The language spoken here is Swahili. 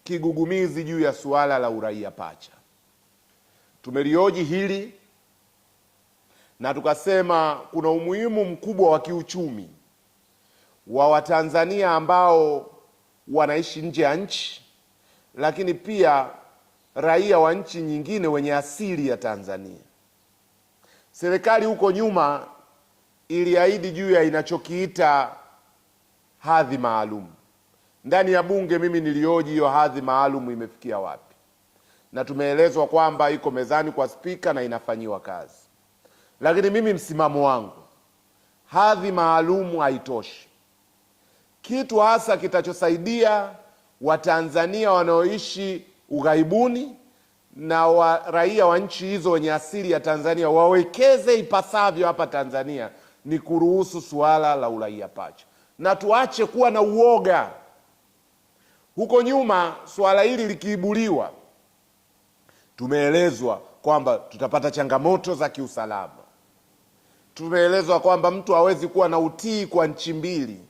kigugumizi juu ya suala la uraia pacha. Tumelioji hili na tukasema kuna umuhimu mkubwa wa kiuchumi wa Watanzania ambao wanaishi nje ya nchi, lakini pia raia wa nchi nyingine wenye asili ya Tanzania. Serikali huko nyuma iliahidi juu ya inachokiita hadhi maalum. Ndani ya bunge mimi nilioji hiyo hadhi maalum imefikia wapi, na tumeelezwa kwamba iko mezani kwa spika na inafanyiwa kazi. Lakini mimi msimamo wangu, hadhi maalum haitoshi. Kitu hasa kitachosaidia Watanzania wanaoishi ughaibuni na raia wa nchi hizo wenye asili ya Tanzania wawekeze ipasavyo hapa Tanzania ni kuruhusu suala la uraia pacha, na tuache kuwa na uoga. Huko nyuma suala hili likiibuliwa, tumeelezwa kwamba tutapata changamoto za kiusalama. Tumeelezwa kwamba mtu hawezi kuwa na utii kwa nchi mbili.